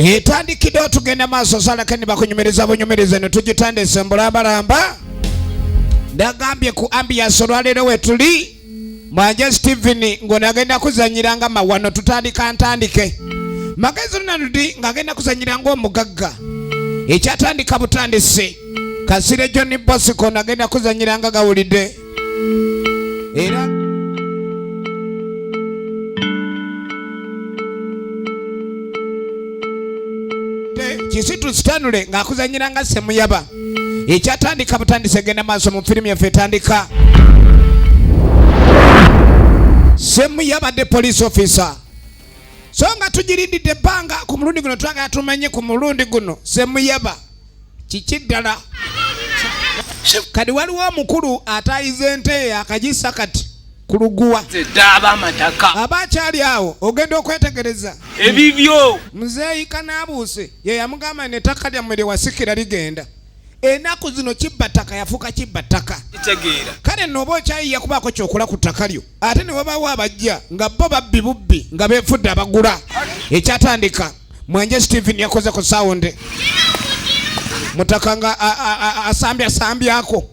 Etandikidde tugenda maaso salakani bakunyumireza bunyumiriza ne tugitandise mbulambalamba. Ndagambye ku ambiance olwaleero we tuli Mwanje Steven ng'onagenda kuzanyiranga mawano tutandika ntandike. Magezi nanudi ng'agenda kuzanyiranga omugagga. Ekyatandika butandise. Kasire John Bosco ng'agenda kuzanyiranga gawulidde. Era Kisitu Stanley ng'akuzanyiranga Semuyaba. Ekyatandika butandise genda maaso mu firimu yaffe etandika. Semuyaba de police officer. So nga tugirindidde ebbanga ku mulundi guno twagala tumanye ku mulundi guno Semuyaba kiki ddala. Kadi waliwo omukulu atayize ente akagisa kati ku luguwa. Abakyali awo ogenda okwetegereza ebibyo muzeeyi Kanaabuuse ye yamugamba n'ettaka lyammwe lye wasikira ligenda. Enaku zino kibbataka yafuuka kibbataka. Kale nno oba okyayiya kubaako kyokola ku ttaka lyo ate ne wabaawo abajja nga bo babbi bubbi nga beefudde abagula. Ekyatandika Mwanje Steven yakoze ku sawunde mutaka nga asambyako.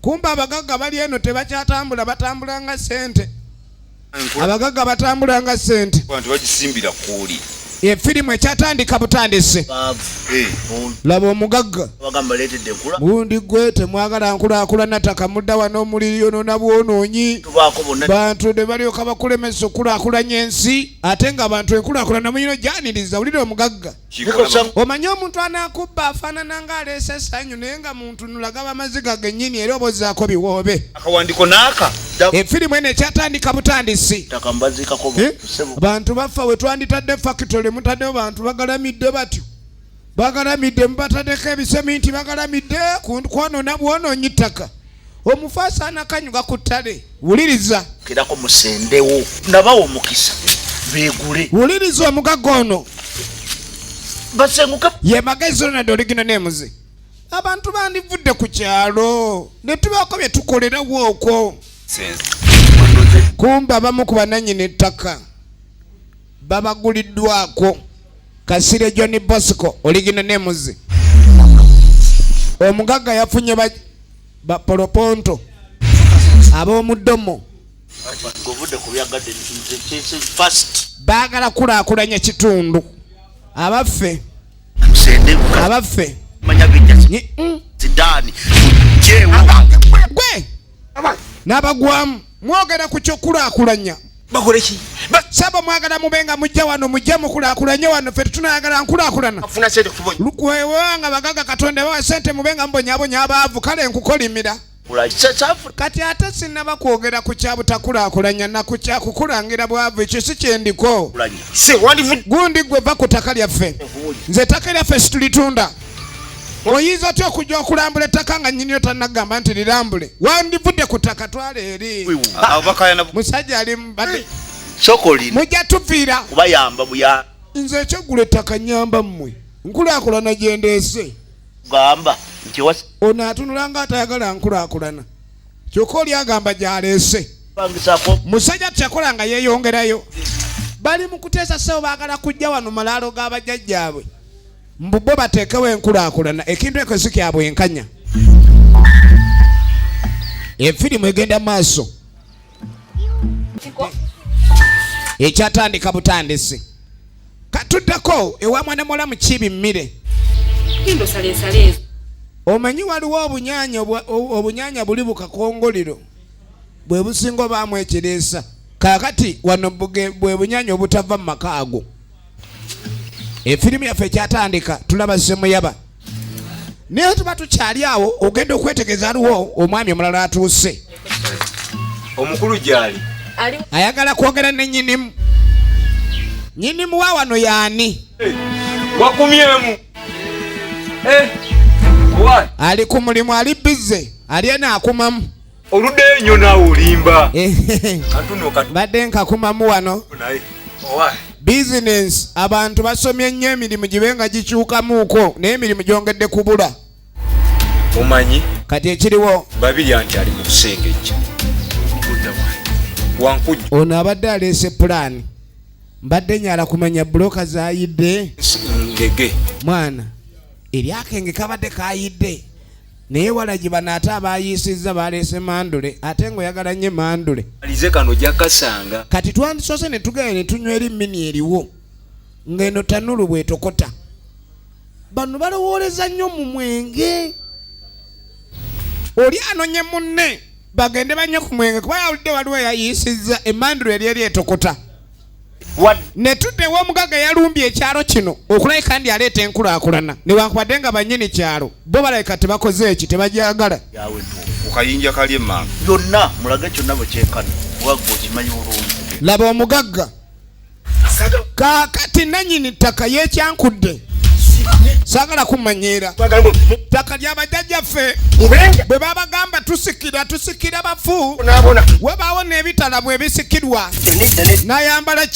Kumba abagagga bali eno tebakyatambula batambula nga ssente. Abagagga batambula nga ssente. Abantu bagisimbira kuuli. Efirimu ekyatandika butandise. Laba omugagga gundi gwe temwagala nkulaakulana ttaka mudda wano omuliri yonoona bwonoonyi. Bantu ne balyoka bakulemesa okulaakulanya ensi ate nga abantu enkulaakulana muyino gyaniriza. Wulira omugagga omanye omuntu anaakubba afaanana nga aleese essanyu naye nga muntu nulaga bamaziga gennyini era obozaako biwoobe. Akawandiko naaka efirimu eno ekyatandika butandisi. Bantu baffa we twanditadde factory mutaddewo bantu bagalamidde batyo. Bagalamidde mubataddeko ebiseminti bagalamidde kwonoona bwonoonyi ttaka. Omufaasa anakanyuga ku ttale. Wuliriza kirako musendewo nabawo omukisa beegule. Wuliriza omugagga ono basenguka ye Magezi Ronald Original Names. Abantu bandivudde ku kyalo ne tubaako bye tukolerawo okwo. Kumbe abamu ku bannannyini ettaka babaguliddwako. Kasire John Bosco Original Names. Omugagga yafunye ba poloponto ab'omuddomo baagala kulaakulanya kitundu. Abaffe gwe n'abagwamu mwogera ku kyokulaakulanya. bakoleki Saba mwagala mubenga mujja wano mujja mukulaakulanye wano ffe tunayagala nkulaakulana. afuna sente kubonya Lukwewanga bagagga Katonda bawa sente mubenga mbonyaabonya abaavu kale nkukolimira. Kati ate sinnaba kwogera ku kyabutakulaakulanya na ku kyakukulangira bwavu ekyo si kyendiko. Gundi gwe va ku ttaka lyaffe. Nze ettaka lyaffe situlitunda. Oyinza otya okujja okulambula ettaka nga nnyinio tannagamba nti lirambule. Wandivudde ku ttaka twala eri. Musajja ali mbadde sokolini mujja tufiira kubayamba buya nze ekyogula ettaka nnyamba mmwe nkulaakulana gye ndeese. gamba nti Ono atunula nga atayagala nkulaakulana kyokka oli agamba gy'aleese. wapangisako Musajja tukyakola nga yeeyongerayo. Bali mu kuteesa ssebo baagala kujja wano malaalo g'abajjajjaabwe mbu bo bateekewo enkulaakulana. Ekintu ekyo si kya bwenkanya. Efirimu egenda maaso. Ekyatandika butandisi. Katuddeko ewa mwana mulamu Kibi Mmire. Omanyi waliwo obunyaanya buli bukakongoliro bwe businga obaamu ekireesa. Kaakati wano bwe bunyaanya obutava mu maka ago. Efirimu yaffe ekyatandika tulaba Semuyaba. Naye tuba tukyali awo ogenda okwetegeeza aliwo omwami omulala atuuse. omukulu gyali Ayagala kwogera ne nnyinimu. Nnyinimu wa wano yaani? wakumyemu Ali ku mulimu ali bizze ali enaakumamu. oludde ennyo naawe olimba Badde nkakumamu wano. Business abantu basomye nnyo emirimu gibe nga gikyukamuuko naye emirimu gyongedde kubula. omanyi Kati ekiriwo babiri anti ali mu kusengejja wankujja ono abadde aleese pulaani. Mbadde nyala kumanya buloka zaayidde. ngege mwana eryakenge kabadde kayidde naye walagiba naate abayisizza baleese mandule ate ng'oyagala nnyo mandule alize kano jakasanga kati twandisoose ne tugenda ne tunywa eri mini eriwo ng'eno tanulu bwetokota bano balowooleza nnyo mu mwenge oli anonye munne bagende banywe ku mwenge kuba yawulidde waliwo yayisizza emandulu eri eri etokota ne tuddewo omugaga yalumbye ekyalo kino okulabika ndi aleeta enkulaakulana newankubadde nga bannyini kyalo bo balabika tebakoze eki tebajagala okayinja kali emmanga byonna mulage kyonna bwe kyenkana wagga okimanyi bulungi laba omugagga kaakati nannyini ttaka yeekyankudde saagala kumanyiira ttaka ly'abajjajjaffe bwe babagamba tusikira bafu webaawo n'ebitala bwe bisikirwa n'ayambala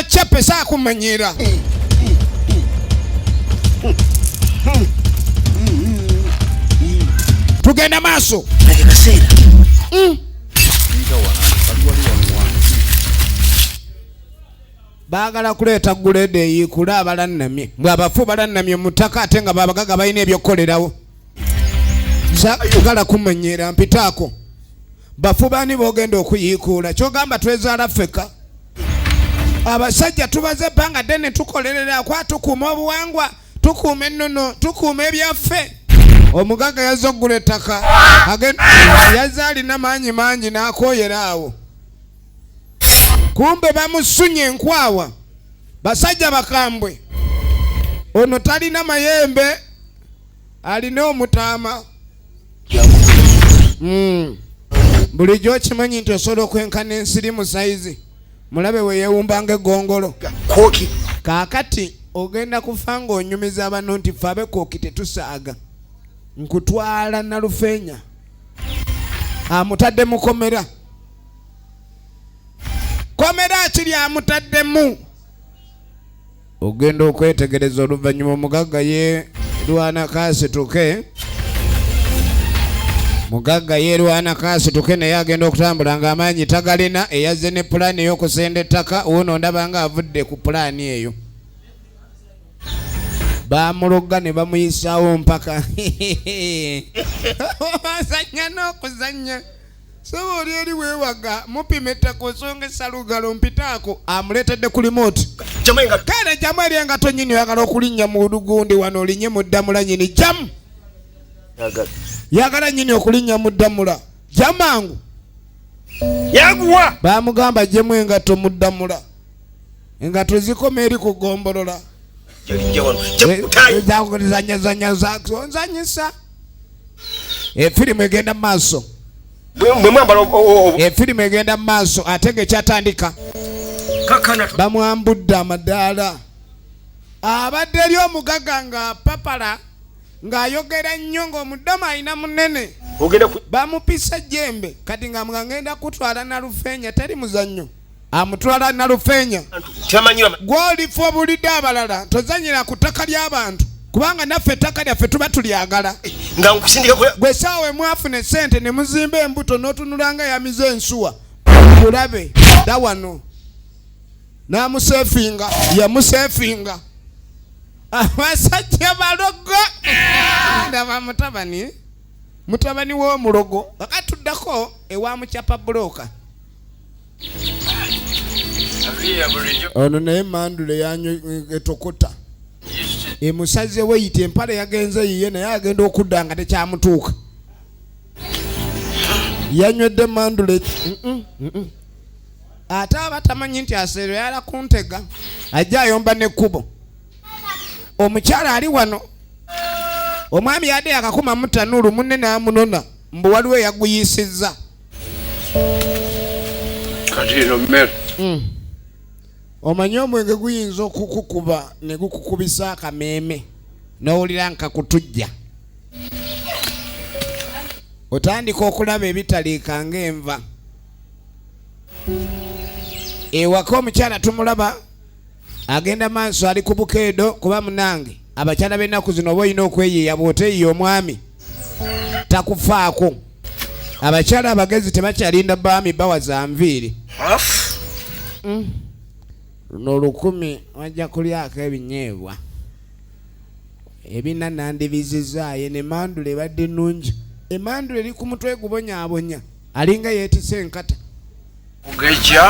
cepe saakumanyiira tugenda maaso baagala kuleeta gulede eyikula abalannamye mbwe abafu balannamye mu ttaka ate nga babagaga balina ebyokukolerawo saagala kumanyiira mpitaako bafu bani boogenda okuyiikuula kyogamba twezaala ffeka abasajja tubaze ebbanga ddene tukolerera kwa tukuuma obuwangwa tukuuma ennono tukuuma ebyaffe omugaga yazze oggula ettaka yazze alina maanyi mangi n'akooyera awo kumbe bamusunye enkwawa basajja bakambwe ono talina mayembe alina omutaama bulijjo okimanyi nti osobola okwenkana ensiri mu sayizi mulabe we yeewumbanga eggongolo kaakati ogenda kufa ng'onyumiza bano nti ffe abekooki tetusaaga nkutwala nalufeenya amutadde mukomera komera kiri amutaddemu ogenda okwetegereza oluvannyuma omugagga ye lwana kaasituke mugagga ye lwana kaasituke naye agenda okutambula ng'amaanyi tagalina eyazze ne pulaani ey'okusenda ettaka wuno ndaba nga avudde ku pulaani eyo bamulogga ne bamuyisaawo mpaka bazannya n'okuzannya soba oli eri weewaga mupima ettaka osonga essalugalo mpitaako amuleetedde ku limoti kale jamu eri engato nyini oyagala okulinnya mu lugundi wano olinye mu ddamula nyini jamu yagala nyini okulinnya mu ddamula jamangu yaguwa bamugamba jemu engato mu ddamula engato zikoma eri kugombolola onzanyisa efirimu egenda mu maaso efirimu egenda mu maaso ate ng'ekyatandika bamwambudde amadaala abadde eri omugaga nga papala ng'ayogera nnyo ng'omudomo alina munene bamupisa jembe kati nga ngenda kutwala nalufeenya teri muzannyo amutwala nalufeenya gw'olifa obulidde abalala tozanyira ku ttaka ly'abantu kubanga naffe ettaka lyaffe tuba tulyagala gwe saawa mwafuna esente ne muzimba embuto n'otunulanga yamize ensuwa mulabe dda wano n'amuseefinga yamuseefinga abasajja balogo ndaba mutabani w'omulogo akatuddako ewa mucapa bulooka ono naye mandule etokota emusaze weyita empale yagenze yiye naye agenda okudda nga tekyamutuuka yanywedde mandule ate aba tamanyi nti aseero yala kuntega ajja ayomba n'ekkubo omukyala ali wano omwami yadde akakuma mutanuulu munne n'amunona mbu waliwo yaguyisizza omanyi omwenge guyinza okukukuba ne gukukubisa akameeme n'owulira nkakutujja otandika okulaba ebitaliika ng'enva ewaka omukyala tumulaba agenda maaso ali ku bukeedo kuba munange abakyala b'ennaku zino oba olina okweyiiya bw'oteeyiya omwami takufaako abakyala abagezi tebakyalinda baami bawaza nviiri luno 10 wajja kulyako ebinyeebwa ebina nandibizizaayo nemandula ebadde nnungi emandula eri ku mutwe gubonyaabonya alinga yeetise enkata mugeja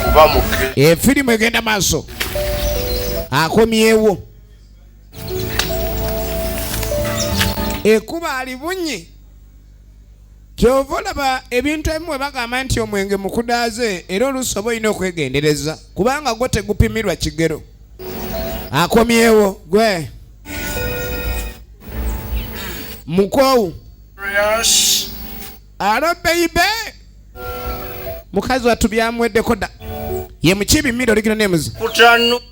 kuba muge firimu egenda maaso akomyewo ekuba alibunye kyova olaba ebintu ebimu bagamba nti omwenge mukudaaze era oluusi oba olina okwegendereza kubanga gwo tegupimirwa kigero akomyewo gwe mukowu alo beibe mukazi watubyamweddeko dda ye mukibi mmiro ligino nemuzi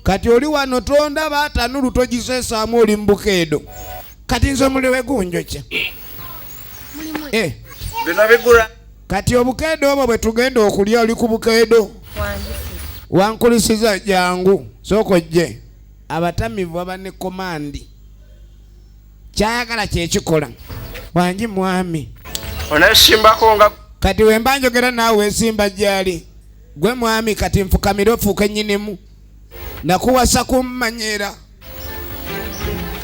kati oli wano tondaba atanulu togisesaamu oli mubukeedo kati nze omuliwe gunjokya bino bigula kati obukeedo obwo bwe tugenda okulya oli ku bukeedo wankulisiza jangu sookojje abatamivu aba ne komandi kyayagala kyekikola wangi mwami onesimbako nga kati wemba njogera naawe weesimba gyali gwe mwami kati nfukamire ofuuke nnyinimu nakuwasa kummanyira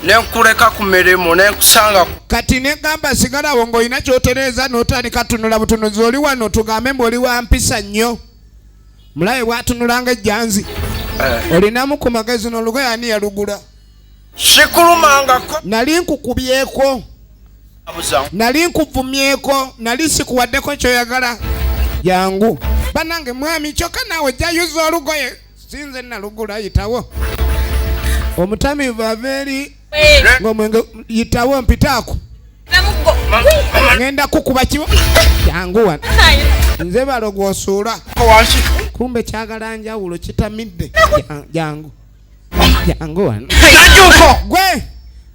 nenkuleka ku mirimu nenkusanga kati negamba sigalawo ng'olina kyotereeza n'otandika tunula butunuzi oli wano tugambe mbu oli wa mpisa nnyo mulabe bwatunulanga ejjanzi olinamu ku magezi n'olugoye ani yalugula sikulumangako nali nkukubyeko nali nkuvumyeko nali sikuwaddeko kyoyagala jangu banange mwami kyokka naawe jayuza olugoye sinze nalugula ayitawo omutamivu ava eri ng'omwenge yitawo mpitaako ngenda kukuba kibo jangu wano nze balo gwosuula kumbe kyagala njawulo kitamidde jangu jangu wano gwe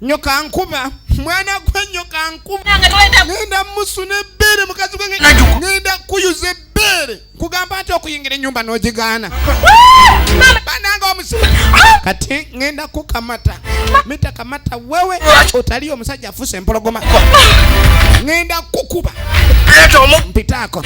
nyoka nkuba mwana gwe nyoka nkuba ngenda musuna ebbeere mukazi gwe ngenda kuyuza ebbeere kugamba ati okuyingira ennyumba n'ogigaana bananga omusi kati ngenda kukamata mita kamata wewe otali omusajja afuse empologoma ngenda kukuba mpitaako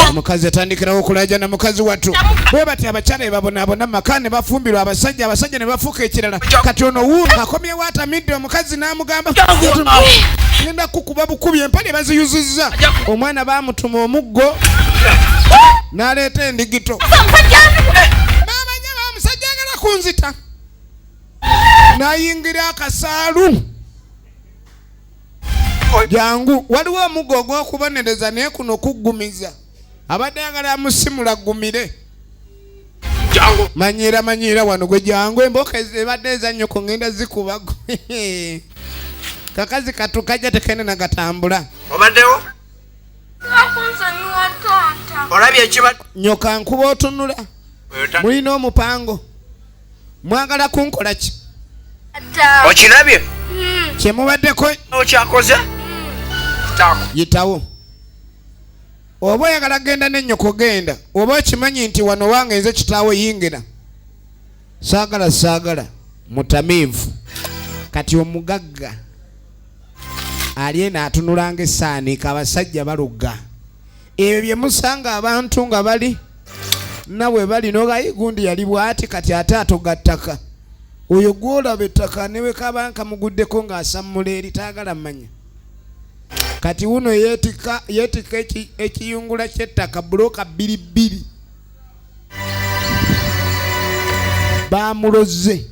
omukazi atandikirawo okulaja na mukazi watu bwe bati abakyala ebabonaabona maka ne bafumbirwa abasajja ne bafuuka ekirala kati ono wuuno akomyewo atamidde omukazi n'amugamba ngenda kukuba bukubi empale baziyuzizza omwana bamutuma omuggo n'aleeta endigito bamanya bamusajja agala kunzita n'ayingira akasaalu jangu waliwo omuggo ogw'okubonereza naye kuno kuggumiza abadde agala amusimula ggumire manyiira wano gwe jangu emboka ebadde ezannyoko ngenda zikubago kakazi katukajja tekene nagatambula obaddewo olabye ekiba nyoka nkuba otunula mulina omupango mwagala kunkola ki okirabye kyemubaddeko okyakoze yitawo oba oyagala genda n'ennyoko genda oba okimanyi nti wano wange nze kitaawo yingira saagala mutamiivu kati omugagga ali eno atunulanga esaanika abasajja balugga ebyo bye musanga abantu nga bali nabwe bali nogayi gundi yali bwati kati ate atoga ttaka oyo gwolaba ettaka newe kaba kamuguddeko ng'asammula eri taagala mmanya kati wuno yeetika ekiyungula ky'ettaka buloka 2 bamuloze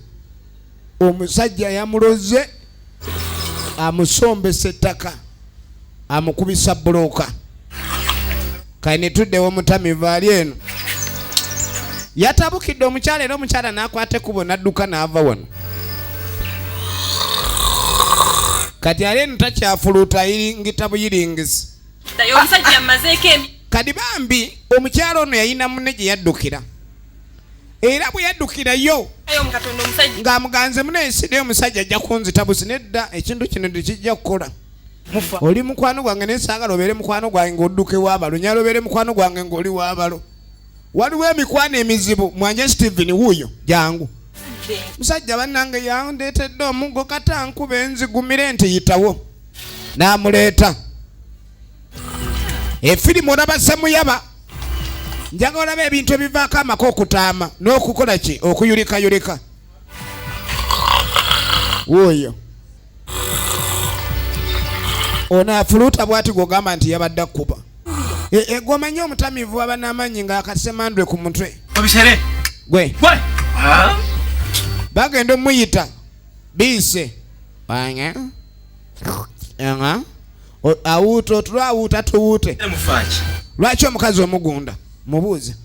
omusajja yamuloze amusombesa ettaka amukubisa buloka kaine tuddewo mutamivu ali eno yatabukidde omukyala era omukyala n'akwata ekkubo n'adduka n'ava wano kati ali eno takyafuluuta iringita buyiringisi kati bambi omukyala ono yayina munne gye yaddukira era bwe yaddukirayo ng'amuganze muneesidde omusajja ajja kunzita busi nedda ekintu kino tekijja kukola oli mukwano gwange nesaagala obeere mukwano gwange ng'odduke waabalo nyala obeere mukwano gwange ng'oli waabalo waliwo emikwano emizibu mwanje Steven wuuyo jangu musajja bannange yandeetedde omuggo kata nkuba enzigumire nti yitawo n'amuleeta efirimu olaba semuyaba Njaga olabe ebintu ebivaako amaka okutaama n'okukola ki okuyulikayulika. Woyo onafuluta bwati gogamba nti yabadde akkuba. Gwomanyi omutamivu aba n'amanyi ng'akasemandwe ku mutwe. Obisere Gwe bagenda omuyita biise banya awuuta otulwa awuuta tuwuute. Lwaki omukazi omugunda mubuuze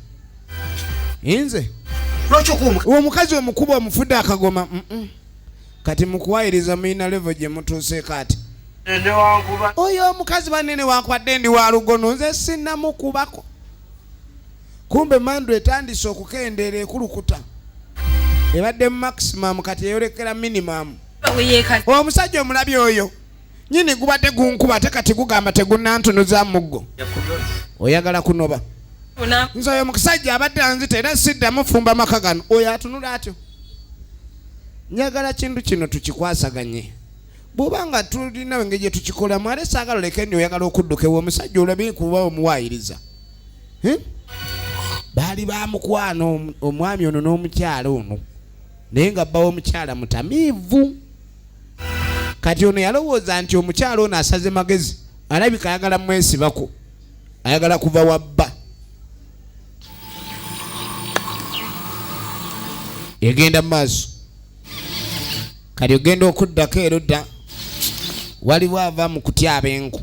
nze omukazi omukuba omufudde akagoma kati mukuwayiriza muyina levo gye mutuuseeko ati oyo omukazi banene wakwadde ndi wa lugono nze sinnamukubako. Kumbe mandu etandise okukendeera ekulukuta ebadde maximum kati eyolekera minimum. Omusajja omulabye oyo nyini gubadde gunkuba ate kati gugamba tegunnantunuza muggo. Oyagala kunoba nze oyo omusajja abadde anzita era siddamu fumba maka gano. Oyo atunula atyo. Njagala kintu kino tukikwasaganye. Bw'obanga tulina engeri gye tukikolamu ate saagala oleke ndi oyagala okudduka ewo omusajja olabye kuba omuwaayiriza. Baali bamukwana omwami ono n'omukyala ono naye nga bbawo omukyala mutamiivu. Kati ono yalowooza nti omukyala ono asaze magezi alabika ayagala mwesibako ayagala kuva wabba. Egenda mu maaso kati ogenda okuddako ero dda waliwo ava mu kutyaba enku.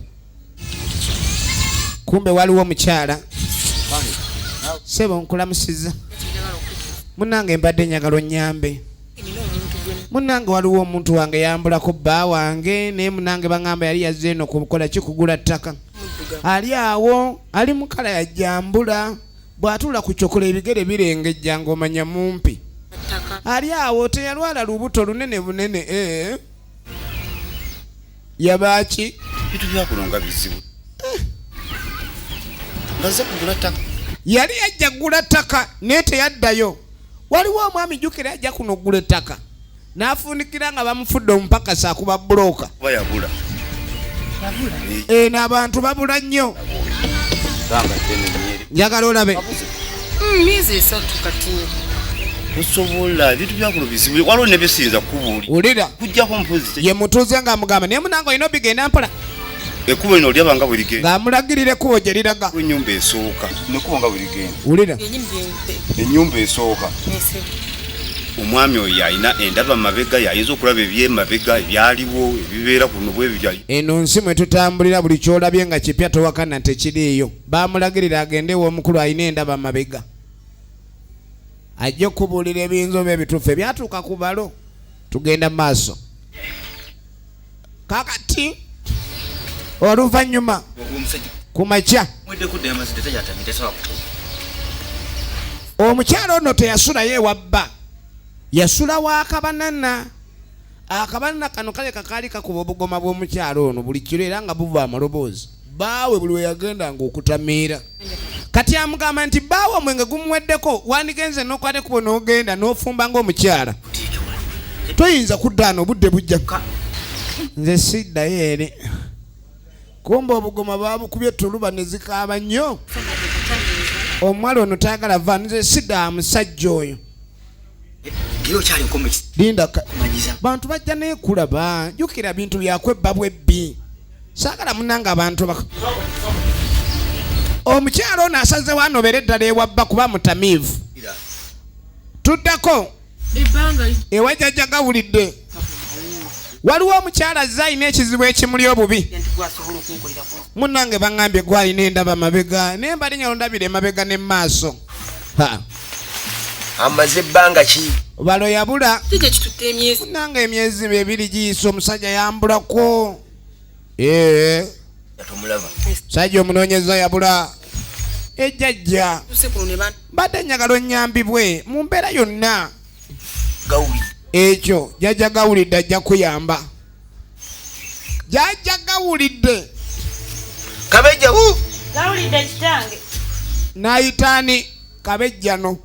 Kumbe waliwo omukyala. Sebo nkulamusiza munange mbadde njagala onnyambe. Munange waliwo omuntu wange yambulako bba wange naye munange baŋŋamba yali yazze eno kukola kikugula ttaka. Ali awo ali mu kala ya jjambula bw'atuula ku kyokola ebigere birengejja ng'omanya mumpi. Ali awo teyalwala lubuto lunene bunene yabaaki bitu byakulonga bizibu ngaze kugula ttaka. Yali yajja kugula ttaka naye teyaddayo. Waliwo omwami jjukira yajja kuno okugula ettaka n'afunikira nga bamufudde omupakasi akuba bulooka. Bayabula n'abantu babula nnyo. Njagala olabe myezi 3 kati tosobola bitu byakulo bizibu. Waliwo ne bisinza kubuuli ulira kujjako mpozi ye mutuuze ng'amugamba naye munange olina obigenda mpola. Ekkubo lino olyabanga buli genda ng'amulagirira ekkubo gye liraga. Ennyumba esooka nekubo nga buli genda ulira ennyumba esooka omwami oyo yalina endaba mabega yayinza okulaba ebyemabega ebyaliwo ebibeera kuno bwe byayo. Eno nsi mwe tutambulira buli kyolabye nga kipya towakana tekiriiyo. Baamulagirira agende ew'omukulu alina endaba mabega ajja okubuulira ebiyinza ebituufu ebyatuuka ku balo. Tugenda mu maaso kakati oluvannyuma ku makya omukyala ono teyasulayo ewabba yasula w'akabanana. Akabanana kano kale kakaali kakuba obugoma bw'omukyala ono buli kiro era nga buva amaloboozi. Baawe buli we yagendanga okutamiira. Kati amugamba nti baawe omwenge gumuweddeko wandigenze n'okwate kubo n'ogenda n'ofumba ng'omukyala. Toyinza kuddaana obudde bujja. Nze siddayo eri. Kumbe obugoma baabukubye tuluba ne zikaaba nnyo. Omuwala ono tayagala va nze sidda musajja oyo. Linda bantu bajja neekulaba jjukira bintu byakwebba bwebbi. Saagala munange abantu omukyala ono asaze wanobera eddala ewabba kuba mutamiivu. Tuddako ewa jjajja gawulidde waliwo omukyala azze alina ekizibu ekimuli obubi. Munange baŋŋambye gwalina endaba mabega naye mbali nyalo ndabira emabega ne maaso. amaze ebbanga ki balo yabula kije kitutte emyezi munange emyezi 2 giyise omusajja yambulako. yatomulaba sajja omunoonyeza yabula ejjajja mbadde njagala onnyambibwe mu mbeera yonna. gawuli ekyo jjajja gawulidde ajja kuyamba. Jjajja gawulidde kabejja gawulidde kitange n'ayitaani kabejjano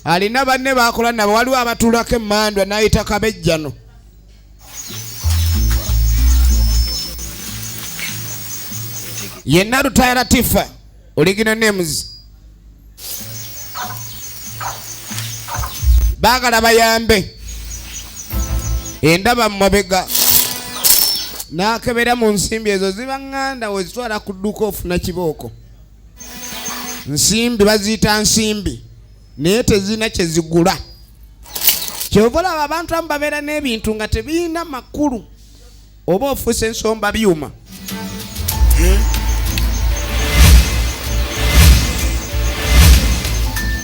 alina banne bakola nabo waliwo abatuulako emmandwa n'ayita kabejjano. Yenna Lutaaya Latifa Original names. Bagala bayambe. Endaba mabega. Nakebera mu nsimbi ezo ziba nganda ozitwala ku dduka ofuna kibooko. Nsimbi baziyita nsimbi naye tezina kye zigula. Kyovola abantu abamu babeera n'ebintu nga tebiina makulu oba ofuuse ensomba byuma.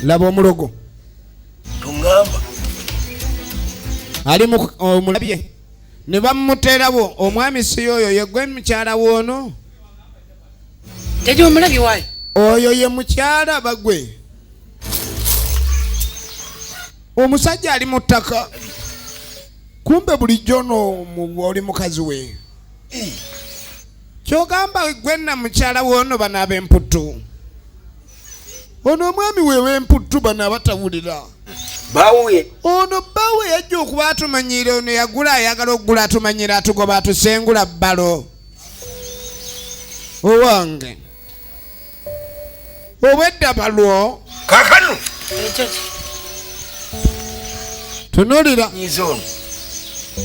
Laba omulogo tungamba ali omulabye ne bamuteerabo omwami si yoyo yegwe mukyala woono. Jjajja omulabye wayi. Oyo ye mukyala bagwe. Omusajja ali mu ttaka. Kumbe bulijjo oli mukazi we. Kyogamba gwe na mukyala woono bano ab'emputtu. Ono omwami wewe emputtu bano abatawulira. bawe Ono bawe yajja okuba atumanyiira ono yagula ayagala okugula atumanyiira atugoba atusengula bbalo. Owange. Obwedda balwo. kakano Jjajja. Tunulira. nyizono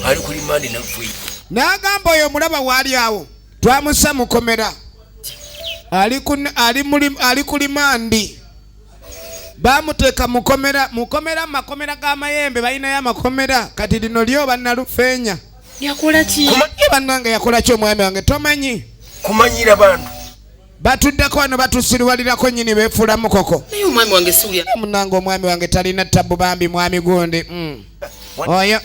ali kulimandi navuyi N'agamba oyo mulaba waali awo. Twamussa mukomera. Ali ku limandi. Bamuteeka mukomera makomera g'amayembe balinayo amakomera kati lino lyo bannalufeenya. Yakola ki? Bannange yakola ki omwami wange tomanyi? kumanyira bantu Batuddeko wano batusiriwalirako nnyini beefuula mukoko. Naye omwami wange siwulya. Munnange omwami wange talina ttabu bambi mwami gundi. Oyo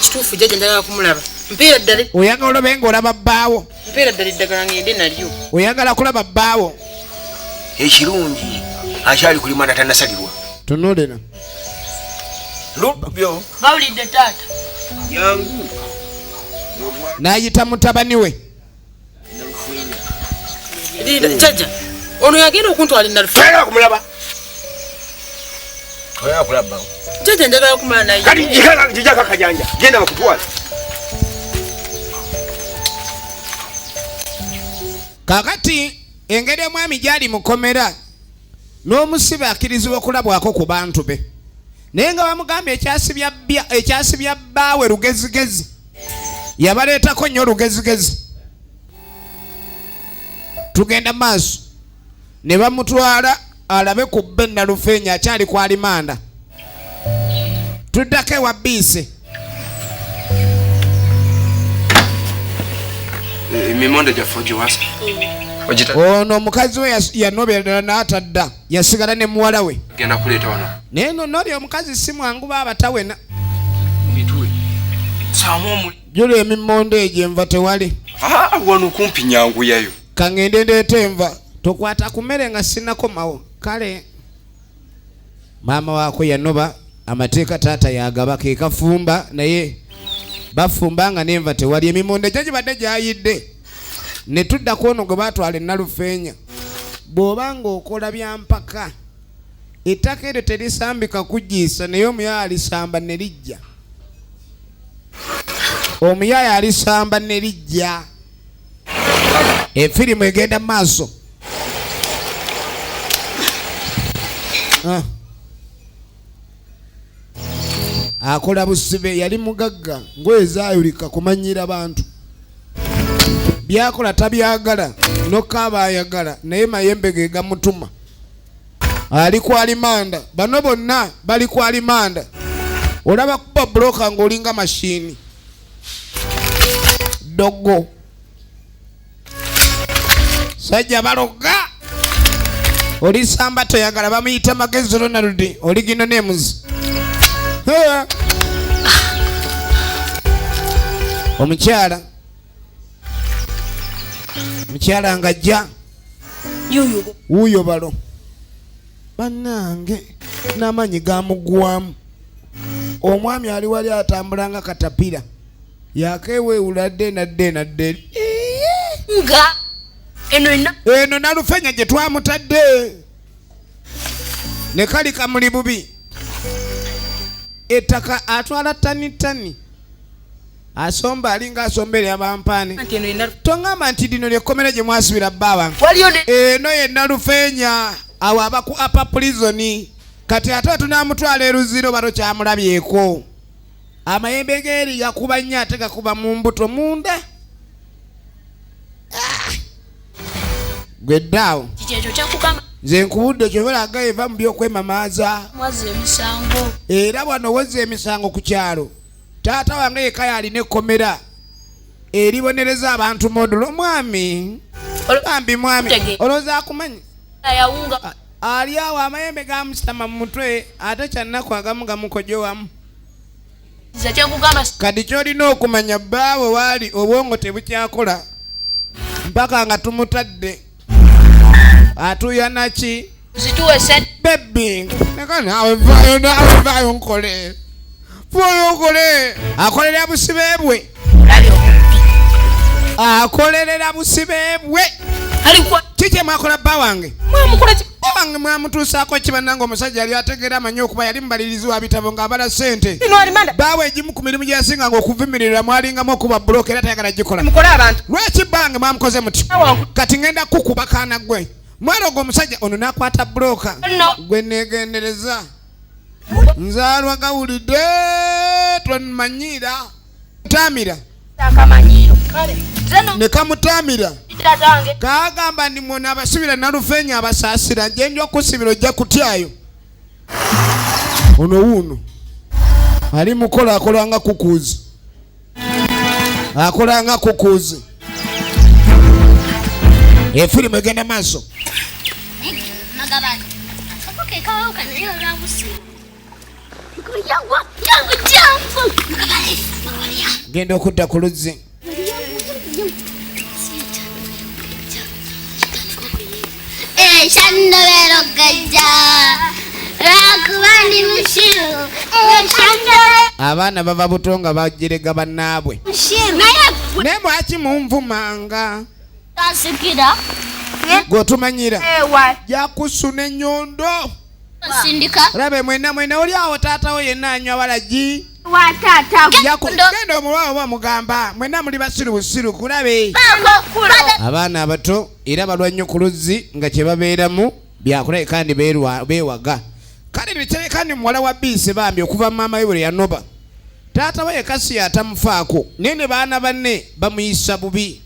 Kituufu jjajja njagala kumulaba. Mpeera ddala. oyagala olabe ng'olaba bbaawo. Mpeera ddala eddagala ngende nalyo. Oyagala kulaba bbaawo. ekirungi akyali kulimanda tannasalirwa Tunulira. lubyo Bawulidde taata. yangu N'ayita mutabani we. Jjajja. Ono yagenda okuntwala nalufeenya. toyagala kumulaba toyagala kulabawo Jjajja njagala kumala naye. kati jijaka kajanja genda bakutwala Kakati engeri omwami gyali mukomera n'omusibe akkirizibwa okulabwako ku bantu be. Naye nga bamugambye ekyasibya bbaawe lugezigezi. Yabaleetako nnyo lugezigezi. Tugenda maaso. Ne bamutwala alabe ku bbe Nalufeenya akyali ku alimanda. Tuddako ewa Biise. Emimonde gyaffe giwasa. Ono omukazi we yanoberera n'atadda. Yasigala ne muwala we. Genda kuleeta wano. Naye nno oli omukazi si mwangu baabatawena. Mitwe. Saamu omuli. Jula emimmonde egyo enva tewali. Wano kumpi nyangu yayo. Kangende ndeeta enva. Tokwata ku mmere nga sinnakomawo. Kale maama waako yanoba amateeka taata yagaba ke kafumba naye bafumba nga n'enva tewali. Emimmonde gyo gibadde gyayidde. Ne tudda ku ono gwe baatwala e Nalufeenya. Bw'oba ng'okola bya mpaka ettaka eryo terisambika kugiisa naye omuyaya alisamba ne lijja. Omuyaya alisamba ne lijja. Efirimu egenda mu maaso. Akola busibe yali mugagga ngoye zaayulika kumanyira bantu. Byakola tabyagala n'okaaba ayagala naye mayembe ge gamutuma. Ali ku alimanda. Bano bonna bali ku alimanda. Olaba kuba buloka ng'olinga mashini. Dogo. Sajja baloga. Oli samba toyagala bamuyita Magezi Ronald. Original names. Omukyala. Mukyala ngajja. Uyo balo. Bannange n'amanyi gamugwamu. Omwami ali wali atambula nga katapira. Yakeewewula dde nadde. Nga Eno Nalufeenya gye twamutadde. Ne kali kamuli bubi. Ettaka atwala ttani. asomba alinga asombere abampani Anti eno yenna tongamba nti lino lyekkomera gye mwasibira bbawa waliyo ne eno yenna Lufeenya awo abaku apa prison kati ate tunamutwala eruziro balo kyamulabyeko amayembe geeri gakuba nnyo ate gakuba mu mbuto munda gweddaawo kiki ekyo kyakugamba nze nkubudde kyobalaga eva mu byokwemamaaza mwazi emisango era wano wozza emisango ku kyalo taata wange yeka yalina ekkomera eribonereza abantu modulo omwami bambi mwami olowooza akumanyi ayawunga ali awo amayembe gamusitama mu mutwe ate kyannaku agamu gamukojowamu kiza kyakugamba kati kyolina okumanya bbaawe waali obwongo tebukyakola mpaka nga tumutadde atuya naki zituwese bebi neka nawe vaayo nkole vayo nkole akolerera busibe bwe akolerera busibe bwe alikwa kiki mwakola bba wange mwamukola wange mwamutuusaako kibananga omusajja yali ategeera amanyi okuba yali mubalirizi wa bitabo ng'abala ssente ino alimanda baawe egimu ku mirimu gyasinganga okuvumirira mwalingamu okuba buloka era tayagala gikola mukole abantu lwaki bange mwamukoze muti kati ngenda kukuba kaana gwe mwaroga omusajja ono n'akwata buloka gwe neegendereza nzaalwa gawulidde tonmanyira mutamira akamanyiro kale zeno ne kamutamira itatange kaagamba ndi mwona abasibira Nalufeenya abasaasira nje nja okusibira ojja kutyayo ono wuuno ali mukola akolanga kukuuzi akolanga kukuuzi efirimu egenda maaso magabani akoke kawo kanyo rabusi yangu genda okudda ku luzzi shandobero gajja rakubandi mushiru shandobero abaana bava buto nga bajerega bannaabwe mushiru naye mwaki munvumanga tasikira gwotumanyira ewa jakusuna ennyondo sindika labe mwena oli awo taatawo yenna anywa balagi watata genda omulwawo bamugamba mwena muli basiru busiru kulabe abaana abato era balwa nnyo ku luzzi nga kye babeeramu byakulabe kandi beewaga kale nekyerekani muwala wa biise bambi okuva maama we bwe yanoba taata we ekasi atamufaako naye ne baana banne bamuyisa bubi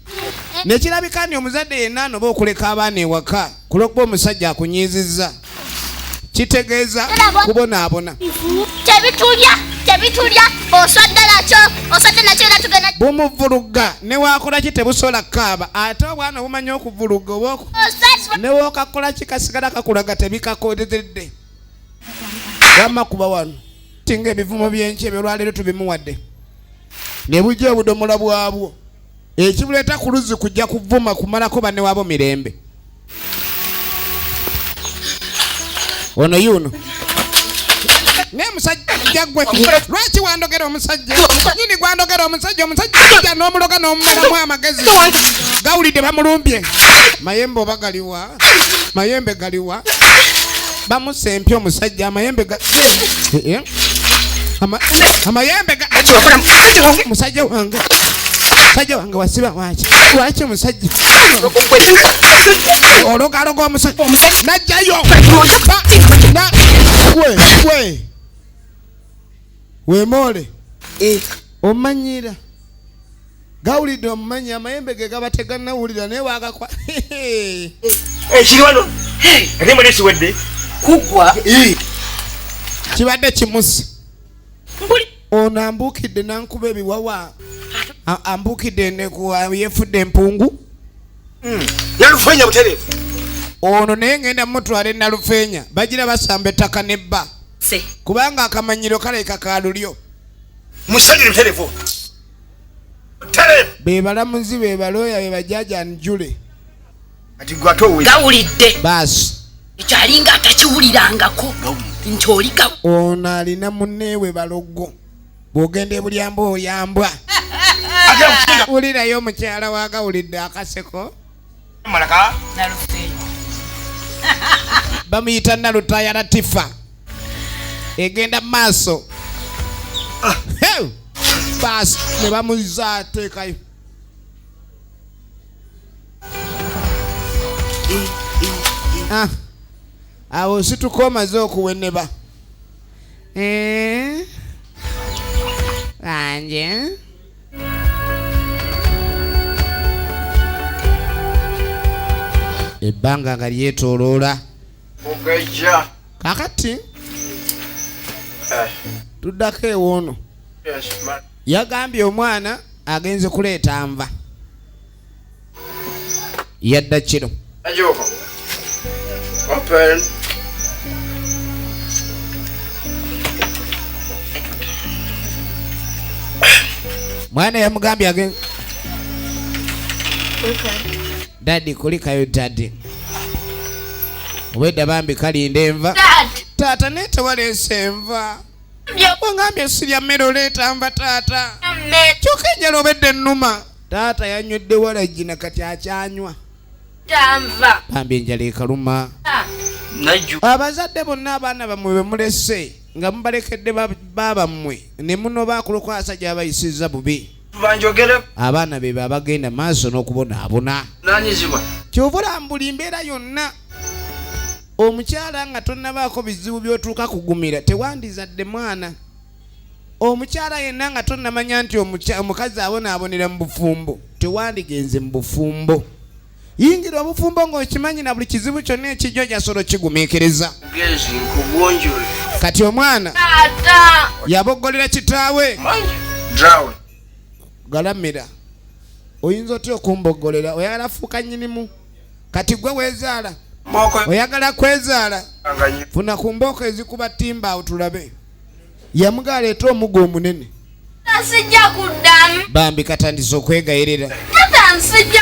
nekirabikani omuzadde yenna anoba okuleka abaana ewaka kulwokuba omusajja akunyiizizza kitegeeza kubonaabona tebitulya oswadde nakyo era tugenda bumuvuluga newakola ki tebusobola kukaaba ate obwana bumanya okuvuluga obwoko newokakola kikasigala kakulaga tebikakodedde wamma kuba wano tinga ebivumo byenki ebyo olwaleero tubimuwadde ne bujja obudomola bwabwo ekibuleeta ku luzzi kujja kuvuma kumalako banne waabo mirembe ono yuno naye musajja gwe lwaki wandogera omusajja nyini gwandogera omusajja omusajja n'omuloga n'omumalamu amagezi gawulidde bamulumbye mayembe oba galiwa mayembe galiwa bamusempye omusajja amayembe amayembe musajja wange wasiba waki omusajja ologaloga omusajja najjayo wemole omanyira gawulidde omumanyi amayembe ge gaba teganawulira naye wagakwa ekiri wano ate mwene siwedde kugwa kibadde kimusi ono ambuukidde nankuba ebiwawa ambuukidde yefudde empungu Nalufeenya butereevu ono naye ngenda mutwala Nalufeenya bagira basamba ettaka nebba kubanga akamanyiro kaleka kalulyo musajja butereevu be balamuzi be balooya be bajaajanjule ati gwatowe gawulidde baasi ekyalinga atakiwulirangako nti oliga ono alina munneewe balogo bw'ogenda ebulyamba oyambwa wulirayo omukyala wagawulidde akaseko malaka Nalufeenya bamuyita Nalutaya Latifa egenda maaso baasi ne bamuzza ateekayo. Awo situka omaze okuweneba. Anje ebbanga nga lyetooloola. Mugajja. Kakati tuddako ewoono. Yes, man. Yagambye omwana agenze kuleeta nva. Yadda kiro. Ajoba. Open. Mwana yamugambye agenze. Daddy kulikayo daddy. Obwedda bambi kalinda enva. Taata netewaleese enva. Wangambye sirya mmere oleeta nva taata. Kyokka enjala obedde ennuma. Taata yanywedde walagina kati akyanywa. Bambi enjala ekaluma. Abazadde bonna abaana bammwe be mulese nga mubalekedde baaba mmwe ne muno bakulokwasa gy'abayisizza bubi. Banjogere. Abaana be abagenda maaso n'okubonaabona. Nanyizibwa. Kyova olambula embeera yonna. Omukyala nga tonnabaako bizibu by'otuuka kugumira tewandizadde mwana. Omukyala yenna nga tonnamanya nti omukazi abonaabonera mu bufumbo tewandigenze mu bufumbo. Yingira obufumbo ng'okimanyi na buli kizibu kyonna ekijjo gyasolo kigumiikiriza. Gezi nkugonjole. Kati omwana yaboggolera kitaawe. Drown. Galamira. Oyinza otya okumboggolera oyagala fuuka nnyinimu. Kati gwe weezaala. Oyagala kwezaala. Funa ku mbooko ezikuba ttimba awo tulabe. Yamuga aleeta omuggo omunene. Sijja kuddamu. Bambi katandise okwegayirira.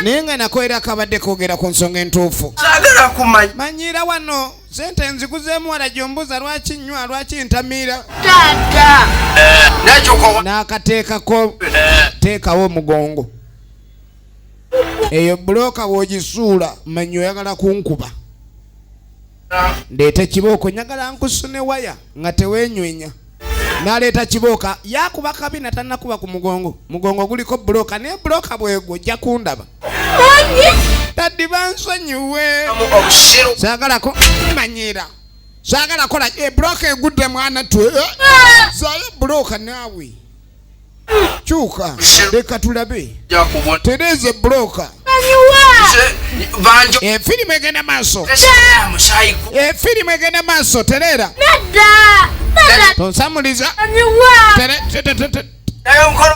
Naye nga nako era akabadde koogera ku nsonga entuufu. Saagala kumanya. Manyiira wano sente nziguzeemu wala gy'ombuuza lwaki nnywa lwaki ntamiira. Taata. N'akateekako teekawo omugongo. Eyo bulooka w'ogisuula manyi oyagala kunkuba. Ndeeta kibooko nyagala nkusune waya nga teweenywenya. N'aleeta kibooka yakuba kabina tannakuba ku mugongo. Mugongo guliko bulooka naye bulooka bwegwo ojja kundaba. Taddi bansonyiwe. Saagalako manyiira. Saagala kola bulooka egudde mwana twe. Zaayo bulooka naawe. Kyuka leka tulabe. Tereeze bulooka. Firimu egenda maaso. Firimu egenda maaso tereera. Tonsamuliza.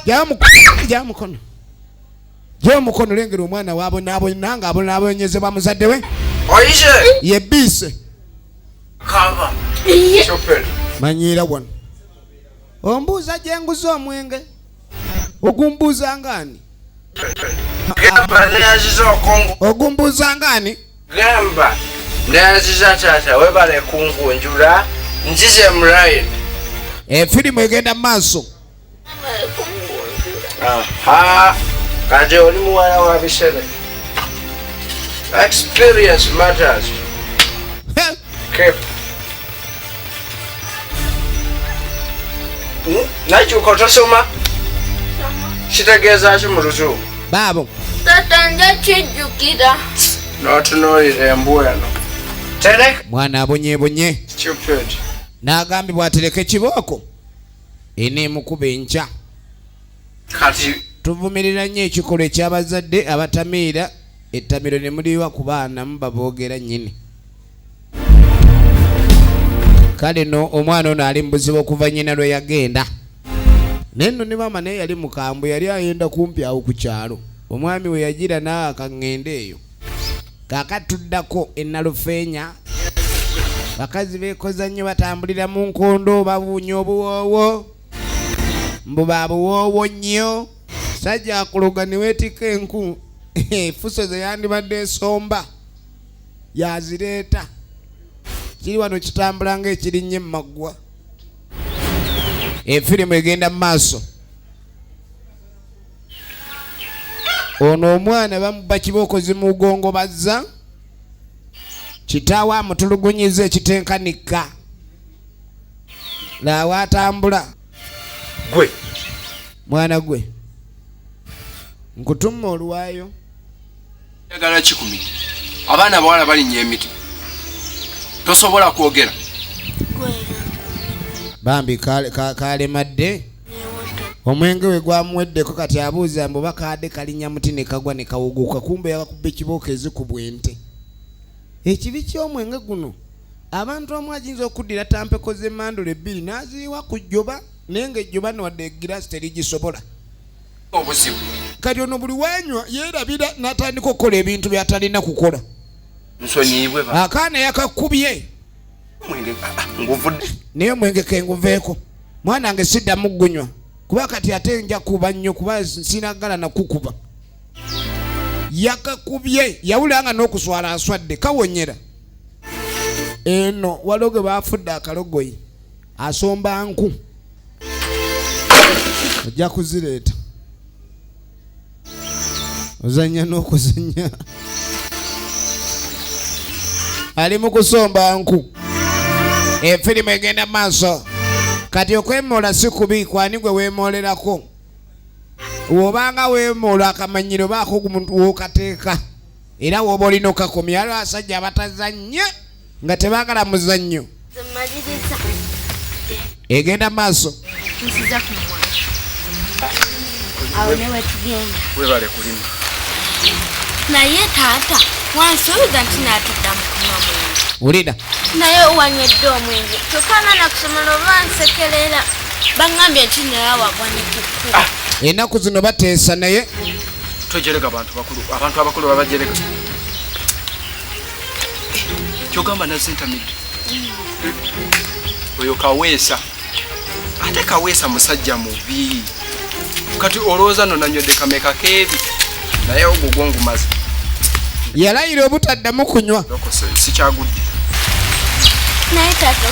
Gya mukono. Gya mukono lengera omwana waabona nga abonaabonyezebwa muzadde we. Yebbise. Manyiira wano. Ombuuza gye nguze omwenge. Ogumbuuza ngani? Ogumbuuza ngani? Gamba. Ndayaziza taata webale kunkunjula nzize mulayi. Firimu egenda maaso. Kati oli muwala wa bisere. Experience matters. Keep. Nakyuka otosoma? Kitegeeza ki mu Luzungu? Baabo. Taata nja kijjukira. N'otunuulira embu eno. Tereka. Mwana abonyeebonye. Stupid. N'agambibwa atereke kibooko. Eneemukuba enkya. Kati. Tuvumirira nnyo ekikolwa eky'abazadde abatamiira ettamiro ne muliwa ku baana muba boogera nnyini. Kale no omwana ono ali mu buzibu okuva nnyina lwe yagenda. Naye nno ne maama naye yali mukambwe yali ayenda kumpi awo ku kyalo. Omwami we yagira naawe akaŋŋende eyo. Kaakatuddako ennalufeenya. Bakazi beekoza nnyo batambulira mu nkondo babuunya obuwoowo. Mbu babuwoowo nnyo. Sajja akuluga ne weetika enku. Fuso ze yandibadde esomba. Yazireeta. Kiri wano kitambula ng'ekirinnye mu maggwa. Firimu egenda mu maaso. Ono omwana bamuba kibooko zimugongo bazza. Kitaawe amutulugunyiza ekitenkanika. Laawa atambula. Gwe. mwana gwe nkutuma olwayo yagala kikumi abaana bawala balinnya emiti tosobola kwogera bambi kalemadde omwenge we gwamuweddeko kati abuuza mbu bakadde kalinnya muti ne kagwa ne kawuguka kumbe yakakubba ekibooka ezikubwa ente ekibi ky'omwenge guno abantu omu agiyinza okuddira tampeko z'emmandula ebbiri n'aziyiwa ku jjoba naye ng'ejjoba newadde egiraasi terigisobola obuzibu kati ono buli wanywa yeerabira n'atandika okukola ebintu byatalina kukola nsonyiibwe akaana yakakubye nguvudde naye omwenge kenguveeko mwana wange siddamu gunywa kuba kati ate nja kuba nnyo kuba sinagala nakukuba yakakubye yawulira nga n'okuswala aswadde kawonyera eno waliwo ge baafudde akalogoyi asomba nku ojja kuzireeta ozanya n'okuzanya ali mu kusomba nku efirimu egenda maaso kati okwemola si kubi kwani gwe weemolerako wobanga weemola akamanyiro baako wokateeka era woba olina okakomya aliwo abasajja abatazannya nga tebaagala muzannyo egenda maaso nsiza ku mwana awo ne wetugenda webale kulima naye taata wansuubiza nti naatuddamu kunywa mwenge wulira naye wanywedde omwenge kyokka na kusomera oba nsekerera baŋŋambye nti naye wagwa ne kukkuba ennaku zino bateesa naye tojereka abantu abakulu babajereka kyogamba nazentamidde oyo kaweesa ate kaweesa musajja mubi kati olowooza no nanywedde kameka keebi naye ogwo gwongumaze yalayira obutaddamu kunywa sikyagudde naye taata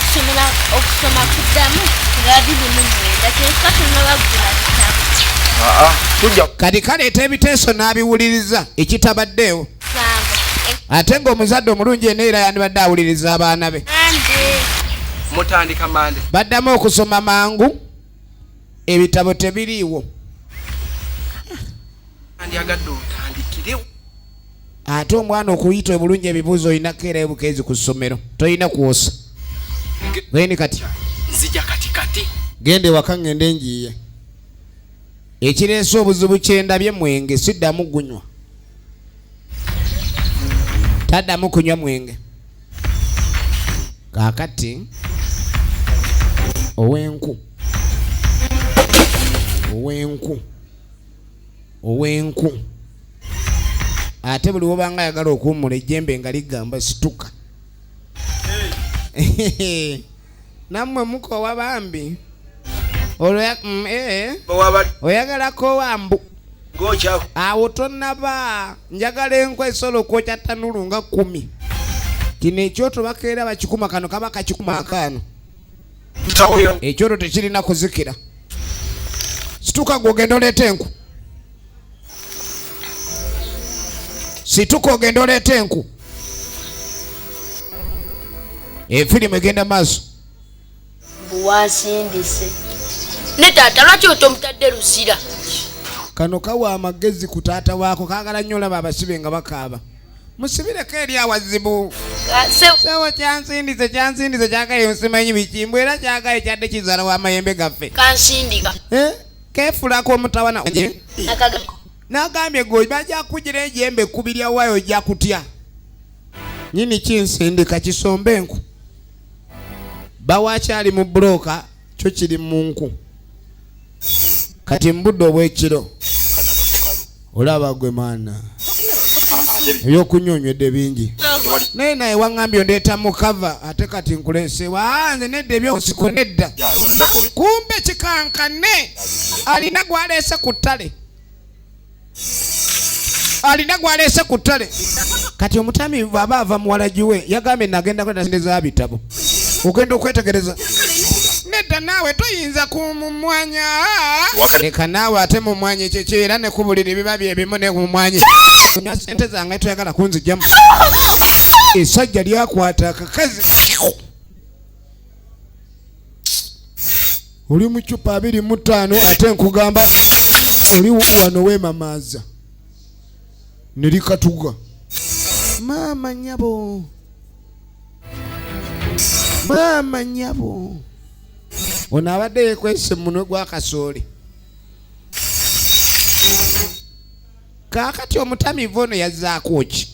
okusoma kuddamu nga 29 kyekka tunabagula kitabo tujja kati kaleeta ebiteeso n'abiwuliriza ekitabaddeewo ate ng'omuzadde omulungi eneera yandibadde awuliriza abaana be ande mutandika mande baddamu okusoma mangu ebitabo tebiriiwo andyagadde otandikirewo ate omwana okuyita obulungi ebibuuzo olinako era ebukeezi ku ssomero tolina kwosa geni kati nzija katikati genda ewaka ngende njiye ekireese obuzibu kyendabye mwenge siddamu gunywa taddamu kunywa mwenge kaakati owenku ate buli wobanga ayagala okuwummula ejjembe nga ligamba situka nammwe mukowa bambi oyagalako wambu awo tonnaba njagala enkwa esobola okwokya ttanulu nga 10 kino ekyoto bakeera bakikuma kano kaba kakikuma akaano ekyoto tekirina kuzikira situka gwogenda oleeta enku situka ogenda oleeta enku efirimu egenda maaso buwasindise ne taata lwaki otomutadde lusira kano kawa amagezi ku taata waako kaagala nnyo olaba abasibe nga bakaaba musibireko eri awazibu sewo kyansindise kyagaye simanyi bikimbw era kyagaye kyadde kizaala w'amayembe gaffe kansindika keefulako omutawana n'agambye gwe bajja kugira ejembe ekkubirya waayo ojja kutya nyini kinsindika kisomba enku bawakyali mu bulooka kyo kiri mu nku kati mbudde obwekiro olaba gwe maana ebyokunywonywedde bingi naye naye waŋŋambye ondeeta mukava ate kati nkuleesewa nze nedda ebyonsiko nedda kumbe kikankane alina gwaleese ku ttale kati omutami bw'aba ava muwala giwe yagambye nagenda kwetandeza bitabo ogenda okwetegereza nedda naawe toyinza kumumwanya leka naawe ate mumwanya ekyo kyo era ne kubulira ebiba byebimu ne mumwanya kunywa sente zange toyagala kunzigyamu esajja lyakwata akakazi oli mu cupa 25 ate nkugamba oli wano wemamaaza ne likatuga. Maama nnyabo, maama nnyabo. Ono abadde yeekwese munwe gwa kasooli. Kaakati omutamiivu ono yazzaako ki?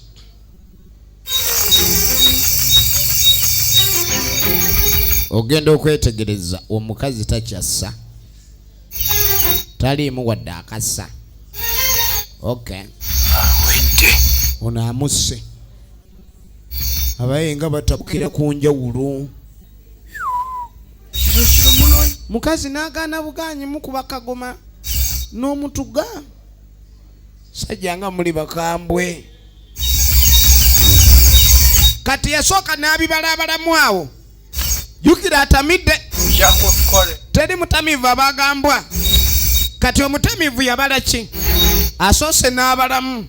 Ogenda okwetegereza omukazi takyassa, taliimu wadde akassa. Okay, ono amusse. Abaye nga batabukira ku njawulo. Mukazi n'agaana bugaanyi mukuba kagoma n'omutuga. Sajja nga muli bakambwe. Kati yasooka n'abibalabalamu awo. Jukira atamidde. Teri mutamiivu abagambwa. Kati omutamiivu yabala ki? Asoose n'abalamu.